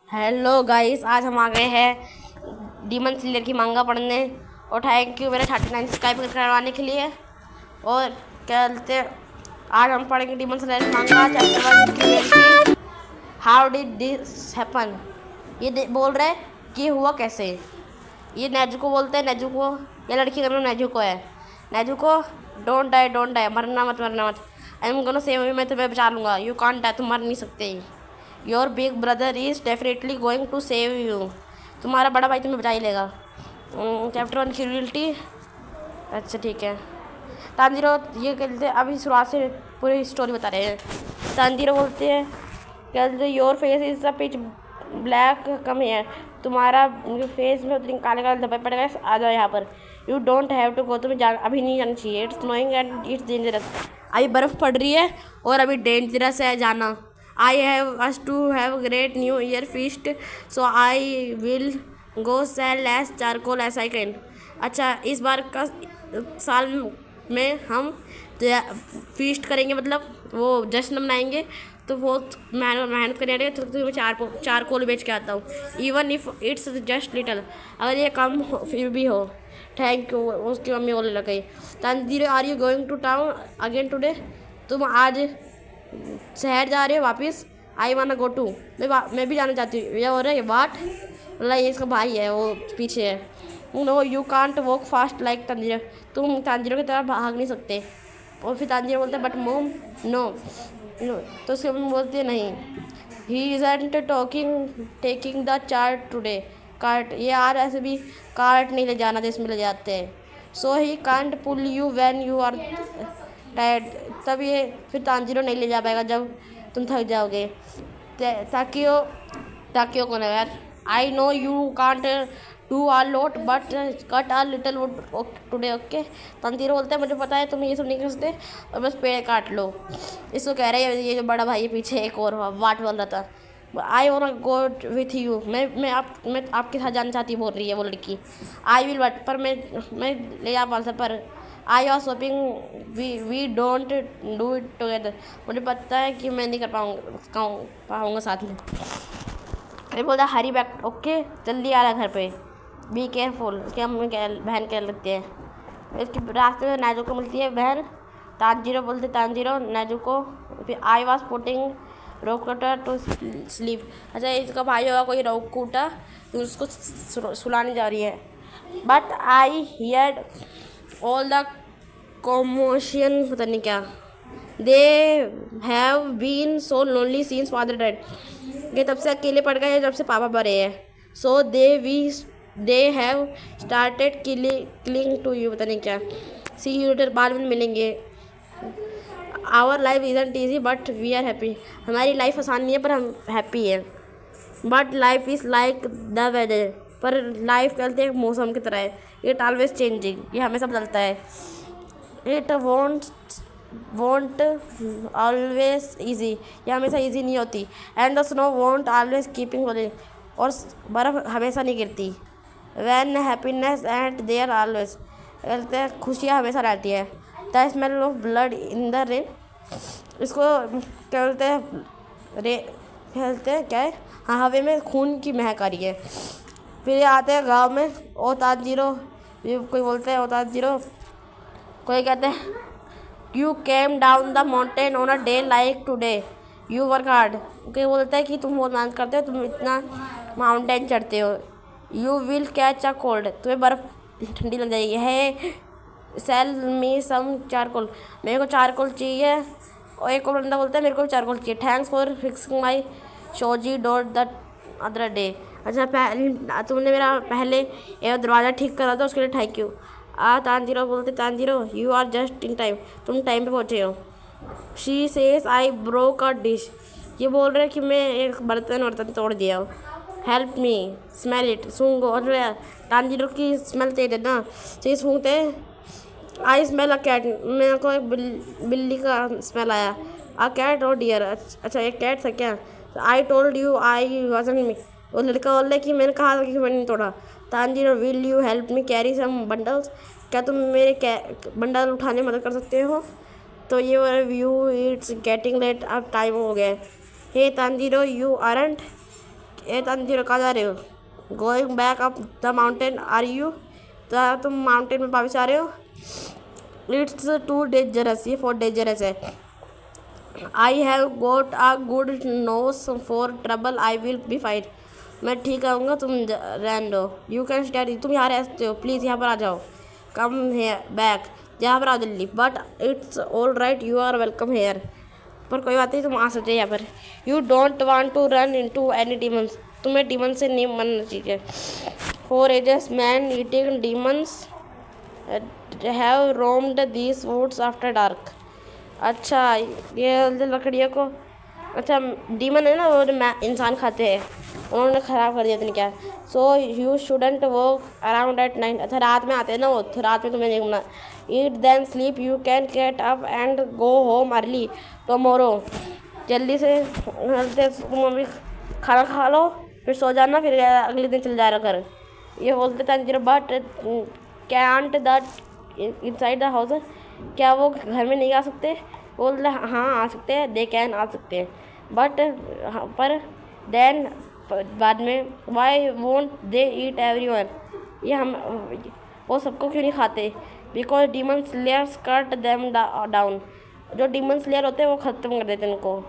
Hello guys, आज हम आ गए हैं डीमन स्लेयर की मांगा पढ़ने। और थैंक यू मेरे 39 सब्सक्राइब करवाने के लिए। और क्या बोलते हैं, आज हम पढ़ेंगे डीमन स्लेयर मांगा chapter 1 cruelty. How did this happen. ये बोल रहे हैं कि हुआ कैसे। ये नेजुको बोलते हैं, नेजुको। ये लड़की का नाम नेजुको है। नेजुको, डोंट डाई, मरना मत। I am gonna save you, मैं तुम्हें बचा लूँगा। यू कांट डाई, तुम मर नहीं सकते। Your big brother is definitely going to save you, तुम्हारा बड़ा भाई तुम्हें बचा ही लेगा। Chapter 1 cruelty. अच्छा ठीक है। तांजीरो ये कहते हैं, अभी शुरुआत से पूरी स्टोरी बता रहे हैं। तांजीरो बोलते हैं, कहते your face is the pitch black come here, तुम्हारा फेस में उतनी काले काले धब्बे पड़ गए, आ जाओ यहाँ पर। You don't have to go, तुम्हें अभी नहीं जाना चाहिए। It's snowing and it's dangerous, अभी बर्फ़ पड़ रही है और अभी डेंजरस है जाना। I have us to have great new year feast, so I will go sell as charcoal as I can. अच्छा, इस बार का साल में हम फीस्ट करेंगे, मतलब वो जश्न मनाएंगे, तो वो मेहनत करने आएंगे, तो तुम्हें चारकोल बेच के आता हूँ। Even if it's just little, अगर ये कम फिर भी हो। थैंक यू, उसकी मम्मी बोलने लग गई। Tanjiro, are you going to town again today, तुम आज शहर जा रहे हो वापस। आई वाना गो टू, मैं भी जाना चाहती हूँ। ये हो रहा है वाट, मतलब ये इसका भाई है, वो पीछे है। No you can't walk fast like Tanjiro, तुम तांजीरो की तरह भाग नहीं सकते। और फिर तांजीरो बोलते हैं बट मोम नो नो, तो उसके मम्मी बोलती है नहीं। He isn't taking the chart today, cart, ये यार ऐसे भी कार्ट नहीं ले जाना जिसमें ले जाते हैं। So he can't pull you when you are tired, तब ये फिर तांजीरो नहीं ले जा पाएगा जब तुम थक जाओगे। ताकियो कौन है यार। I know you can't do a lot but cut a little wood today, okay. Tanjiro बोलता है मुझे पता है तुम ये सब नहीं कर सकते, और बस पेड़ काट लो। इसको कह रहे हैं, ये जो बड़ा भाई है पीछे एक और वाट बोल रहा था। I want go with you, मैं आपके साथ जाना चाहती बोल रही है वो लड़की। आई विल बट, पर मैं ले जा पाता, पर I was hoping we don't do it together, मुझे पता है कि मैं नहीं कर पाऊँगा साथ में। अरे बोलता हरी बैक, ओके जल्दी आ रहा घर पे, बी केयरफुल। उसकी अम्मी बहन कह लगती है। इसके रास्ते में नेजुको मिलती है बहन। तांजीरो बोलते तांजीरो नेजुको, फिर I was putting Rokuta to sleep. अच्छा, इसका भाई होगा कोई रोकूटा, तो उसको सुलाने जा रही है। But I hear all the commotion, पता नहीं क्या। They have been so lonely since father dead, ये तब से अकेले पड़ गए जब से पापा मरे हैं। So they have started killing to you, पता नहीं क्या। सी यू लेटर, बाद में मिलेंगे। Our life isn't easy but we are happy, हमारी लाइफ आसान नहीं है पर हम हैप्पी हैं। But life is like the weather, पर लाइफ कहते हैं मौसम की तरह है। इट ऑलवेज चेंजिंग, ये हमेशा बदलता है। इट वोंट ऑलवेज ईजी, ये हमेशा ईजी नहीं होती। And the snow won't always keeping holding, और बर्फ़ हमेशा नहीं गिरती। When happiness and there always, कहते हैं खुशियाँ हमेशा रहती है। The smell of blood in the rain, इसको क्या बोलते हैं, कहते हैं क्या है, हाँ, हवा में खून की महक आ रही है। फिर ये आते हैं गांव में। ओ तांजीरो, कोई बोलते हैं ओ तांजीरो, कोई कहते हैं you came down the mountain on a day like today, you work hard. कोई बोलता है कि तुम बहुत मेहनत करते हो, तुम इतना माउंटेन चढ़ते हो। You will catch a cold, तुम्हें बर्फ़ ठंडी लग जाएगी। है सेल मी सम चारकोल, मेरे को चारकोल चाहिए। और एक और बंदा बोलता है मेरे को भी चारकोल चाहिए। Thanks for fixing my shoji door the other day, अच्छा तुमने मेरा पहले ये दरवाज़ा ठीक करा था, उसके लिए थैंक यू। तांजीरो बोलते Tanjiro you are just in time, तुम टाइम पे पहुँचे हो। She says I broke a dish, ये बोल रहे हैं कि मैं एक बर्तन तोड़ दिया हो। हेल्प मी स्मेल इट, सूंघो। और तांजीरो की स्मेल तेज है ना, तो ये सूंघते। आई स्मेल अ कैट, मेरे को एक बिल्ली का स्मेल आया। अ कैट और डियर, अच्छा एक कैट था क्या। I told you I wasn't me, वो लड़का बोल रहा है कि मैंने कहा था कि मैंने नहीं तोड़ा। Tanjiro will you help me carry some bundles, क्या तुम मेरे बंडल उठाने में मदद कर सकते हो। तो ये व्यू इट्स गेटिंग लेट, अब टाइम हो गया है। Hey Tanjiro you aren't a Tanjiro कहाँ जा रहे हो? Going back up the mountain are you? तुम माउंटेन में वापस आ रहे हो? इट्स टू डेंजरस, ये बहुत डेंजरस है। I have got a good nose for trouble, I will be fine. मैं ठीक रहूँगा, तुम रहने दो। यू कैन स्टडी, तुम यहाँ रह सकते हो, प्लीज़ यहाँ पर आ जाओ। कम हेयर बैक, यहाँ पर आओ जल्दी। But it's all right, you are welcome here. पर कोई बात नहीं, तुम आ सकते हो यहाँ पर। You don't want to run into any demons, तुम्हें डीमन से नहीं बनना चाहिए। For ages man eating demons have roamed these woods after dark. अच्छा, ये लकड़ियों को, अच्छा डीमन है ना, वो इंसान खाते हैं, उन्होंने ख़राब कर दिया था क्या। So you shouldn't walk around at night, अच्छा रात में आते हैं ना वो, तो रात में तुम्हें नहीं घूमना। Eat then sleep, you can get up and go home early tomorrow, जल्दी से तुम अभी खाना खा लो, फिर सो जाना, फिर अगले दिन चल जाएगा घर। ये बोलते Tanjiro but can't that inside the house, क्या वो घर में नहीं आ सकते? बोल रहे हाँ आ सकते हैं, दे कैन आ सकते हैं, बट पर देन बाद में why won't they eat everyone, ये हम वो सबको क्यों नहीं खाते? Because demon slayers cut them down, जो डीमन स्लेयर होते हैं वो ख़त्म कर देते हैं उनको।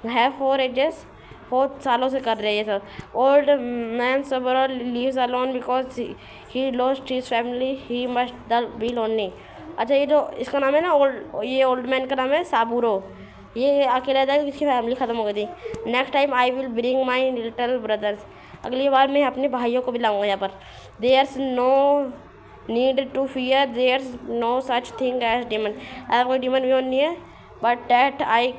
है फोर एजेस, बहुत सालों से कर रहे हैं ये सब। Old man Saburo lives alone because he lost his family, he must be lonely. अच्छा ये जो इसका नाम है ना ये ओल्ड मैन का नाम है साबूरो, ये अकेला रहता है, इसकी फैमिली ख़त्म हो गई थी। Next time I will bring my little brothers, अगली बार मैं अपने भाइयों को भी लाऊंगा यहाँ पर। There's no need to fear, there's no such thing as demon, ऐसा कोई डीमन भी नहीं है, but that I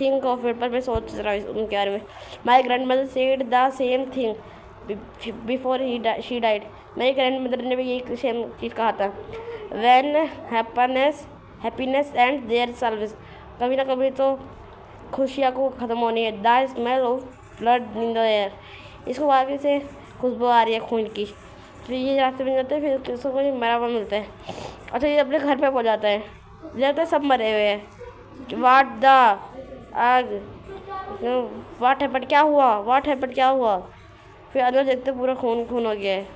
think of it, पर मैं सोच रहा हूँ उनके बारे में। My grandmother said the same thing before she died, मेरी ग्रैंड मदर ने भी यही सेम चीज़ कहा था। When happiness and their service, कभी ना कभी तो खुशियाँ को ख़त्म होनी है। The smell of blood in the air, इसको वाकई से खुशबू आ रही है खून की। फिर ये रास्ते में जाते हैं, फिर इसको कोई मरा हुआ मिलता है। अच्छा ये अपने घर पे पहुँच जाता है, जाते सब मरे हुए हैं। वाट द आग, वाट हैपेंड, क्या हुआ, वाट हैपेंड, क्या हुआ? फिर अंदर देखते पूरा खून खून हो गया है।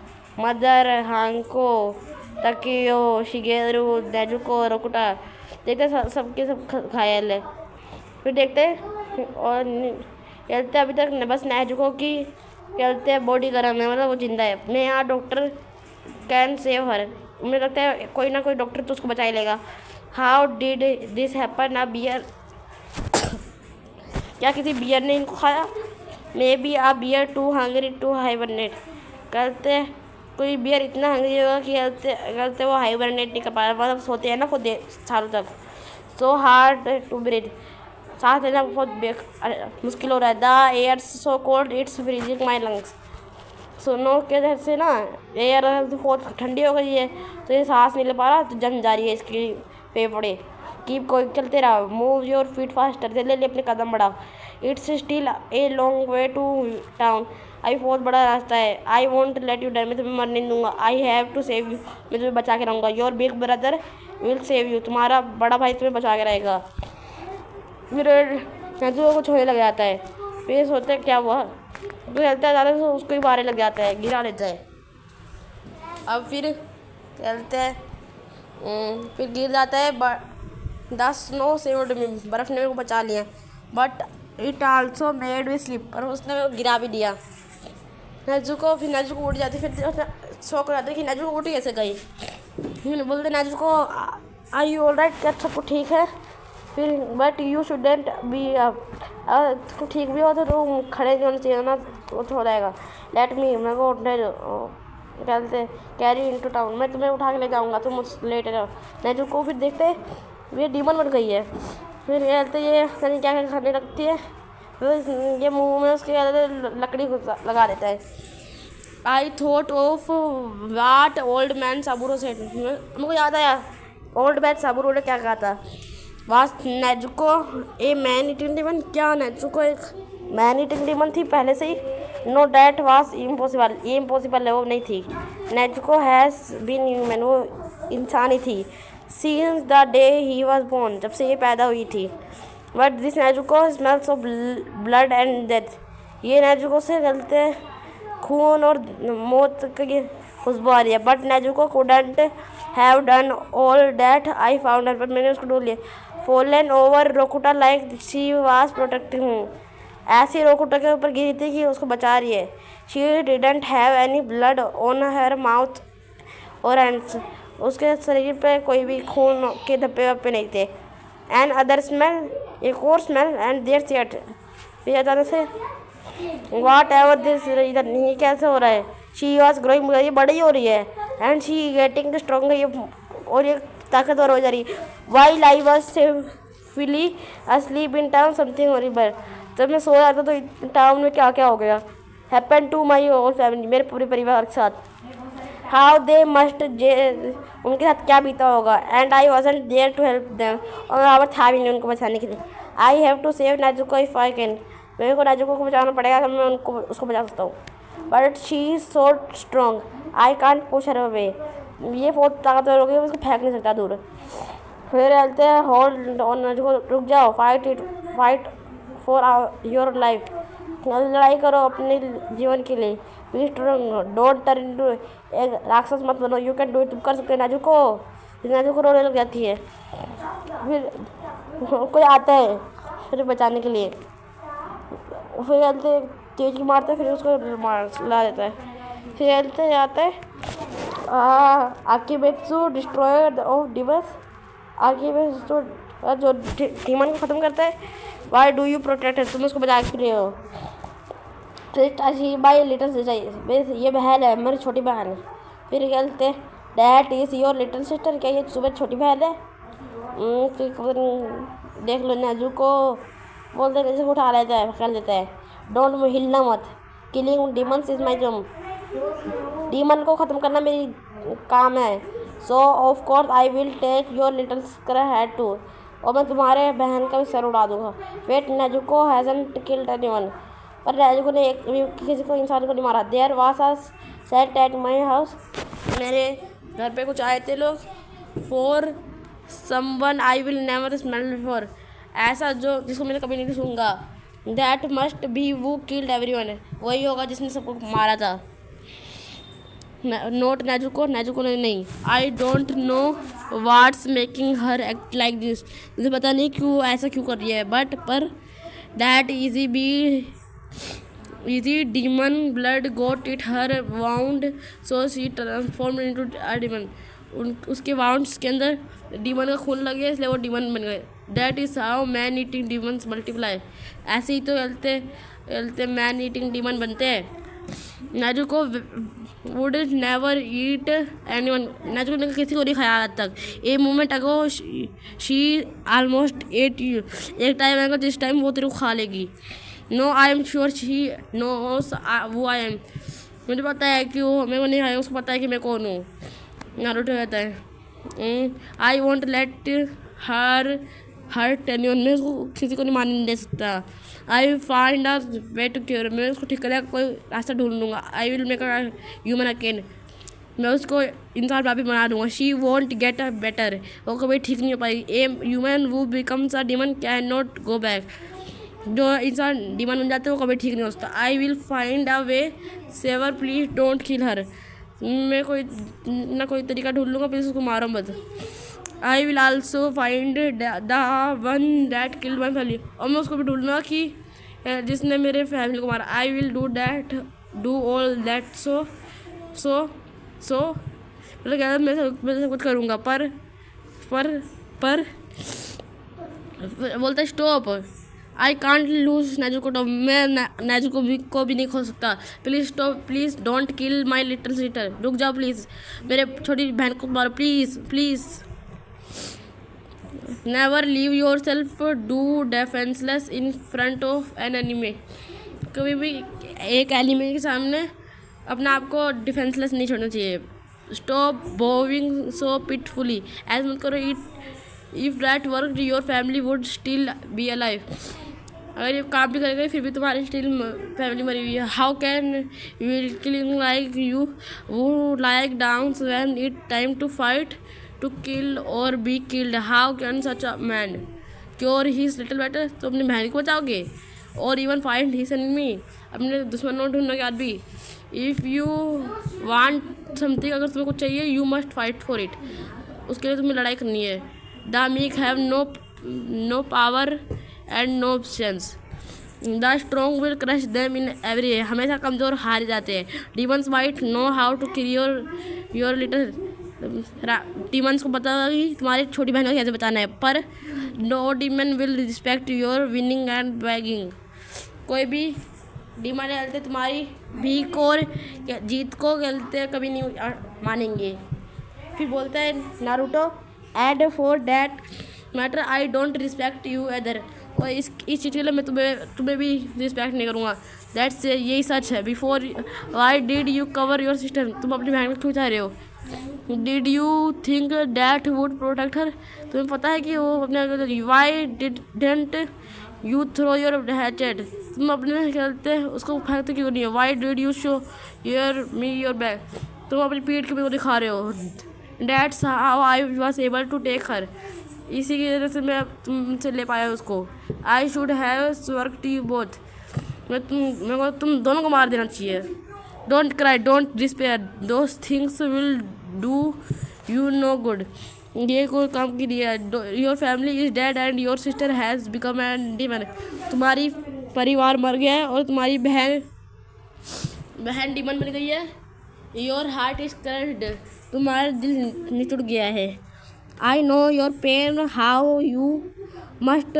मदर, हांको, तकियो, शिगेरू, नेजुको, रोकुटा, देखते सबके सब घायल है। फिर देखते और कहते अभी तक बस नेजुको की कहते बॉडी गर्म है, मतलब वो जिंदा है। मैं यहाँ डॉक्टर कैन सेव हर, मुझे लगता है कोई ना कोई डॉक्टर तो उसको बचा ही लेगा। How did this happen, a bear, क्या किसी बियर ने इनको खाया? Maybe a bear too hungry to hibernate, कहते कोई बियर इतना हंग्री होगा कि कहते वो हाइबरनेट नहीं कर पा रहा, मतलब सोते हैं ना खुद सालों तक। सो हार्ड टू ब्रीथ, सांस लेना बहुत मुश्किल हो रहा है। The air so cold it's freezing my lungs, सुनो के वजह से ना एयर बहुत ठंडी हो गई है, तो ये सांस नहीं ले पा रहा, तो जम जा रही है इसकी फेफड़े। कीप कोई चलते रहो, मूव योर फीट फास्टर, जल्दी ले अपने कदम बढ़ाओ। It's still a long way to town, अभी बहुत बड़ा रास्ता है। I won't let you die, मैं तुम्हें मरने नहीं दूंगा। I have to save you, मैं तुम्हें बचा के रहूँगा। Your big brother will save you, तुम्हारा बड़ा भाई तुम्हें बचा के रहेगा। फिर नेजुको को छोड़ने लग जाता है, फिर सोचते हैं क्या हुआ, तो चलता है ज़्यादा तो उसको ही मारने लग जाता है, गिरा लेता है। अब फिर चलते हैं, फिर गिर जाता है। 10 स्नो सेव्ड मी, बर्फ़ ने मेरे को बचा लिया, but it also made me slip, और उसने मेरे को गिरा भी दिया। नेजुको उठ जाती, फिर शौक हो जाता है कि नेजुको उठ कैसे गई। फिर बोलते Nezuko are you all right, क्या सब कुछ ठीक है? फिर but you shouldn't be up, अगर ठीक भी हो तो तुम खड़े नहीं होना चाहिए ना, तो हो जाएगा। लेट मी, मेरे को उठने दो, चलते कैरी इनटू टाउन, मैं तुम्हें उठा के ले जाऊँगा, तुम मुझसे लेट रहो। नेजुको फिर देखते ये डीमन बन गई है, फिर कहते ये क्या क्या खाने लगती है, फिर ये मुंह में उसके लकड़ी लगा देता है। I thought of what old man Saburo said, मेरे को याद आया ओल्ड मैन साबूरो ने क्या कहा था। वास Nezuko a man eating demon, क्या नेजुको एक मैन ईटिंग डीमन थी पहले से ही? नो डैट वाज इम्पॉसिबल, ये इम्पॉसिबल है, वो नहीं थी। नेजुको हैज़ बीन ह्यूमन, वो इंसान ही थी। Since the day he was born, जब से ये पैदा हुई थी। But this Nezuko smells of blood and death, ये नेजुको से गलते खून और मौत की खुशबू आ रही है। But Nezuko couldn't have done all that I found her, पर मैंने उसको ढूंढ लिया। Fallen over Rokuta like she was protecting him, ऐसी रोकुटा के ऊपर गिरी थी कि उसको बचा रही है। She didn't have any blood on her mouth और hands, उसके शरीर पे कोई भी खून के धब्बे वब्बे नहीं थे। And other smell, एक और smell, and there she had, फिर अचानक से वाट एवर दिस, इधर ये कैसे हो रहा है। शी वॉज ग्रोइंग, ये बड़ी हो रही है। एंड शी गेटिंग स्ट्रॉन्ग, ये और ये ताकतवर हो जा रही। While I was safely asleep in town something horrible, जब मैं सो रहा था तो टाउन में क्या क्या हो गया। Happen to my whole family, मेरे पूरे परिवार के साथ। हाउ दे मस्ट, उनके साथ क्या बीता होगा। And I wasn't there to help them, और मैं वहाँ पर था भी नहीं उनको बचाने के लिए। I have to save Nezuko if I can, मेरे को नेजुको को बचाना पड़ेगा कि मैं उसको बचा सकता हूँ। But she is so strong I can't push her away, ये बहुत ताकतवर हो गई, उसको फेंक नहीं सकता दूर। फिर कहते हैं होल्ड ऑन नेजुको, रुक जाओ, फाइट फॉर योर लाइफ, लड़ाई करो अपने जीवन के लिए। Be strong, don't turn into, एक राक्षस मत बनो। यू कैन डू इट, तुम कर सकते हो नेजुको। नेजुको रोने लग जाती है। फिर कोई आता है फिर बचाने के लिए, फिर कहते तेज मारते हैं, फिर उसको ला देता है। फिर कहते आता है आर्कीमेडेस डिस्ट्रॉयर ऑफ डिमंस, आर्कीमेडेस जो डीमन को ख़त्म करता है। वाई डू यू प्रोटेक्ट, तुम उसको बचा के लिए हो। बाई लिटिल सिस्टर, ये बहन है, मेरी छोटी बहन है। फिर कहते that is your little sister, क्या ये सुबह छोटी बहन है। देख लो नेजुको, बोलते हैं को उठा लेता है, पकड़ लेता है। डोंट हिलना मत, killing demons is my job, demon को ख़त्म करना मेरी काम है। So of course I will take your little sister head too, और मैं तुम्हारे बहन का भी सर उड़ा दूंगा। Wait Nezuko hasn't killed anyone, पर नेजुको ने किसी को इंसान को नहीं मारा। There was a set at my house, मेरे घर पे कुछ आए थे लोग। For someone I will never smell before, ऐसा जो जिसको मैंने कभी नहीं सूंगा। दैट मस्ट बी वो किल्ड एवरीवन, वही होगा जिसने सबको मारा था। नोट नेजुको, नेजुको ने नहीं। I don't know what's making her act like this, मुझे पता नहीं क्यों ऐसा क्यों कर रही है। बट पर that easy demon blood got it her wound, so she transform into a demon, उसके वाउंड्स के अंदर डीमन का खून लग गया, इसलिए वो डीमन बन गए। That is how man eating demons multiply, ऐसे ही तो चलते मैन ईटिंग डीमन बनते हैं। Nezuko would never eat anyone, Nezuko ने किसी को नहीं खाया आज तक। A moment ago she almost ate you, एक टाइम आएगा जिस टाइम वो तेरे को खा लेगी। No I am sure she knows वो आई एम, मुझे पता है कि वो मेरे को नहीं खाएगा, उसको पता है कि मैं कौन हूँ। नारुतो कहता है I won't let hurt anyone, मैं उसको किसी को नहीं मारने दे सकता। I find a way to cure, मैं उसको ठीक करने का कोई रास्ता ढूंढ लूँगा। I will make a human again, मैं उसको इंसान वापस बना दूँगा। She won't get a better, वो कभी ठीक नहीं हो पाएगी। A human who becomes a demon can not go back, जो इंसान डीमन बन जाते हैं वो कभी ठीक नहीं हो सकता। I will find a way saver, please don't kill her, मैं कोई तरीका ढूंढ लूँगा, प्लीज़ उसको मारो मत। I will also find the one that killed my family, और मैं उसको भी ढूंढूंगा कि जिसने मेरे फैमिली को मारा। I will do all that so मतलब क्या, मैं सब कुछ करूँगा। पर बोलता है stop, I can't loose Nezuko, मैं नेजुको को भी नहीं खो सकता। Please stop, please don't kill my little sister, रुक जाओ प्लीज़, मेरे छोटी बहन को मारो please. Never leave your self do defenceless in front of an enemy, कभी भी एक एनिमी के सामने अपने आप को डिफेंसलेस नहीं छोड़ना चाहिए। स्टॉप बोविंग सो पिटफुली, ऐसा मत करो। If that work your family would still be alive, अगर ये काम भी करेगा फिर भी तुम्हारी स्टिल फैमिली मरी हुई है। How can will killing like you वो like down when it time to fight to kill or be killed, how can such a man cure his little better, तो अपनी बहन को बचाओगे और इवन फाइंड हिज एनिमी, अपने दुश्मनों ढूंढने के बाद भी। इफ़ यू वांट समथिंग, अगर तुम्हें कुछ चाहिए, you must fight for it, उसके लिए तुम्हें लड़ाई करनी है। The meek have no power and no options, the strong will crush them in every way, हमेशा कमज़ोर हार जाते हैं। Demons might know how to kill your little, demons को पता होगा कि तुम्हारी छोटी बहन को कैसे बचाना है, पर no demon will respect your winning and begging, कोई भी डीमन खेलते तुम्हारी भीख और जीत को खेलते कभी नहीं मानेंगे। फिर बोलता है Naruto, and for that matter I don't respect you other, और इस चीज़ के लिए मैं तुम्हें भी रिस्पेक्ट नहीं करूँगा। दैट्स यही सच है। Before why did you cover your sister, तुम अपनी बहन को क्यों चाह रहे हो? Did you think that would protect her, तुम्हें पता है कि वो अपने, why didn't you throw your hatchet, तुम अपने खेलते उसको फेंकते क्यों नहीं है? Why did you show your back, तुम अपनी पीठ के भी दिखा रहे हो। That's how I was able to take her, इसी की वजह से मैं तुमसे ले पाया उसको। I should have work to you both, मेरे को तुम दोनों को मार देना चाहिए। Don't cry, don't despair, those things will do you no good, ये कोई काम की नहीं है। Your family is dead and your sister has become an demon, तुम्हारी परिवार मर गया है और तुम्हारी बहन डीमन बन गई है। योर हार्ट इज क्रश्ड, तुम्हारा दिल निचुड़ गया है। I know your pain, how you must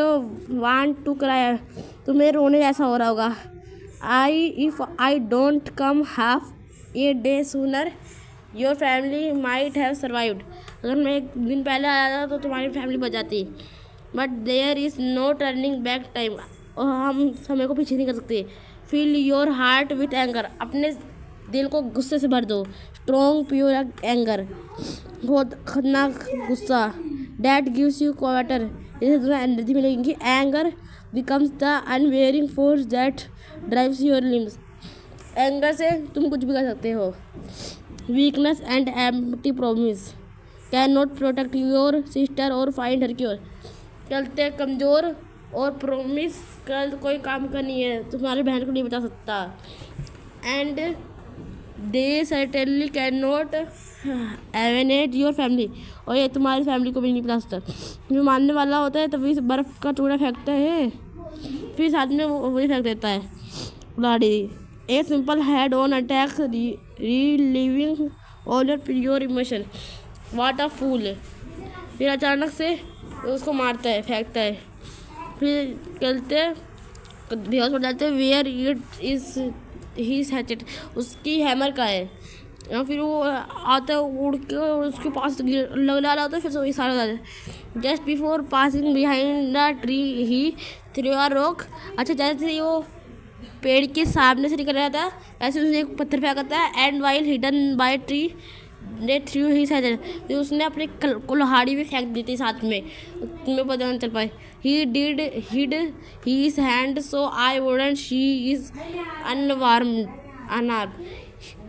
want to cry, तुम्हें रोने जैसा हो रहा होगा। If I don't come half a day sooner your family might have survived, अगर मैं एक दिन पहले आया था तो तुम्हारी फैमिली बच जाती। But there is no turning back time, और हम समय को पीछे नहीं कर सकते। Fill your heart with anger, अपने दिल को गुस्से से भर दो। स्ट्रॉन्ग प्योर एंगर, बहुत खतरनाक गुस्सा। डैट गिव्स यू क्वार्टर, इससे तुम्हें एनर्जी मिलेगी। Anger becomes the unwearying force that drives your limbs, anger से तुम कुछ भी कर सकते हो। Weakness and empty promise can not protect your sister और फाइंड हर क्योर, चलते कमज़ोर और प्रॉमिस का कोई काम का नहीं है, तुम्हारी बहन को नहीं बचा सकता। And they certainly can not avenge your family, और ये तुम्हारी फैमिली को भी नहीं बचा सकता। जो मानने वाला होता है तभी बर्फ़ का टुकड़ा फेंकता है, फिर साथ में वही फेंक देता है लाड़ी। A simple head on attack relieving all your emotion, what a fool, फिर अचानक से उसको मारता है, फेंकता है, फिर चलते बेहोश हो जाते हैं। Where it is he hatchet, उसकी हैमर का है, या फिर वो आता है उड़ के उसके पास लग डाला होता है, फिर वही सारा जाता है। Just before passing behind the tree he through a rock, अच्छा जैसे ही वो पेड़ के सामने से निकल रहा था ऐसे उसने एक पत्थर फेंका था। And while hidden bye tree they through he hatchet, तो उसने अपने कुल्हाड़ी भी फेंक दी थी साथ में, तुम्हें पता नहीं चल पाए। He did hide his hand so I wouldn't she is unarmed,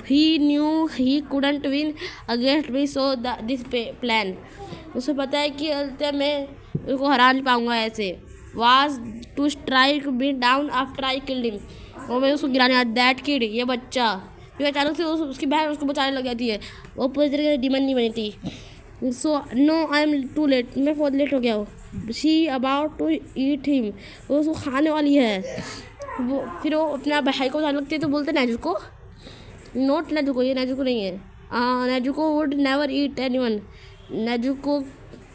he knew he couldn't win against me so this plan, उसे पता है कि मैं उसको हरा नहीं पाऊंगा ऐसे। Was to strike me down after I killed him, और मैं उसको गिराने आया। दैट किड, ये बच्चा, फिर अचानक से उसकी बहन उसको बचाने लग जाती है। वो पूरी तरीके से डीमन नहीं बनी थी। So no I am too late, मैं बहुत लेट हो गया हूँ। She about to eat him, वो उसको खाने वाली है। वो फिर वो अपना भाई को बचाने लगती है, तो बोलते नेजुको, नोट नेजुको, ये नेजुको नहीं है। Nezuko would never eat anyone, Nezuko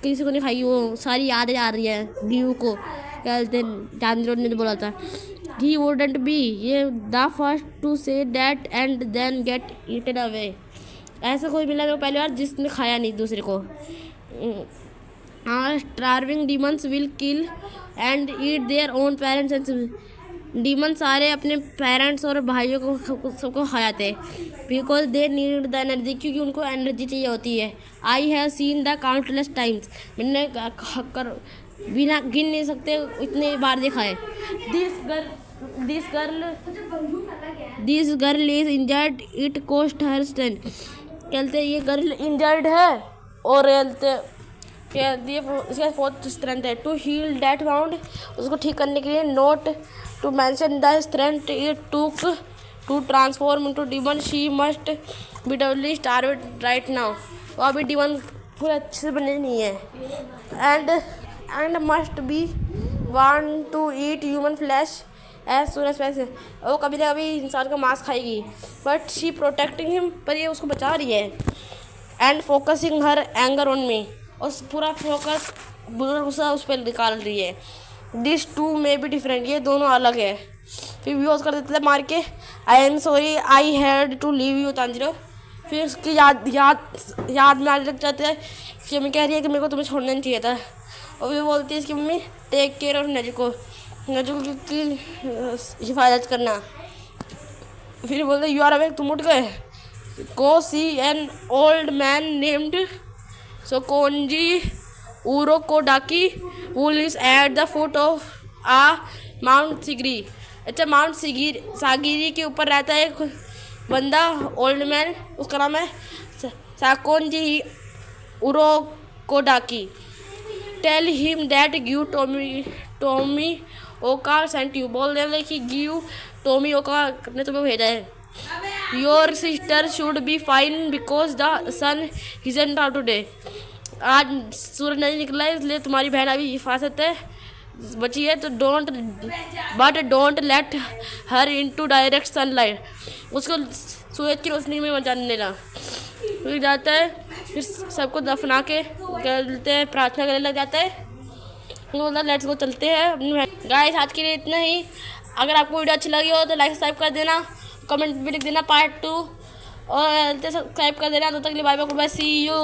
किसी को नहीं खाई, वो सारी यादें आ रही है ड्यू को, क्या बोलते हैं चांद्रो ने बोला था। ही वुडंट बी ये the first to say that and then get eaten away, ऐसा कोई मिला मेरे को पहली बार जिसने खाया नहीं दूसरे को। Starving demons will kill and eat their own parents and, demon सारे अपने पेरेंट्स और भाइयों को सबको खा जाते हैं। Because they need the energy, क्योंकि उनको एनर्जी चाहिए होती है। I have seen the countless times, मैंने बिना गिन नहीं सकते इतने बार देखा है। This girl is injured, it coast her stand, कहते ये गर्ल इंजर्ड है और इसका फोर्थ स्ट्रेंथ है। टू हील दैट वाउंड, उसको ठीक करने के लिए note to mention the strength it took to transform into demon. She must be doubly starved right now. वो अभी demon पूरे अच्छे से बने नहीं है. And must be want to eat human flesh as soon as possible. वो कभी ना कभी इंसान का मांस खाएगी. But she protecting him, पर ये उसको बचा रही है. And focusing her anger on me. और पूरा फोकस बुरा गुस्सा उस पर निकाल रही है. This too may be different. ये दोनों अलग है. फिर यूज़ कर देते थे मार के. I am sorry I had to leave you Tanjiro. फिर उसकी याद में आने लग जाते हैं. फिर मम्मी कह रही है कि मेरे को तुम्हें छोड़ना नहीं चाहिए था. और फिर बोलती है इसकी mummy take care of Nezuko की हिफाजत करना. फिर बोलते यू आर अवेक. तुम उठ गए. Go see an old man named Sakonji Urokodaki who lives at the foot of a mount Sagiri. अच्छा माउंट सागिरी के ऊपर रहता है एक बंदा ओल्ड मैन. उसका नाम है Sakonji Urokodaki. Tell him that Giyu Tomioka sent you. बोल दे कि गिव टोमी ओका ने तुम्हें भेजा है. Your sister should be fine because the sun isn't out today. आज सूरज नहीं निकला है इसलिए तुम्हारी बहन अभी हिफाजत है बची है. तो don't let her into direct sunlight. उसको सूरज की रोशनी में मत जाने देना. फिर जाता है. फिर सबको दफना के करते हैं. प्रार्थना करने लग जाता है. बोलता लेट्स गो चलते हैं. गाइस आज के लिए इतना ही. अगर आपको वीडियो अच्छी लगी हो तो लाइक सब्सक्राइब कर देना. कमेंट भी लिख देना पार्ट 2 और सब्सक्राइब कर देना. तो तक के लिए बाय बाय. C you.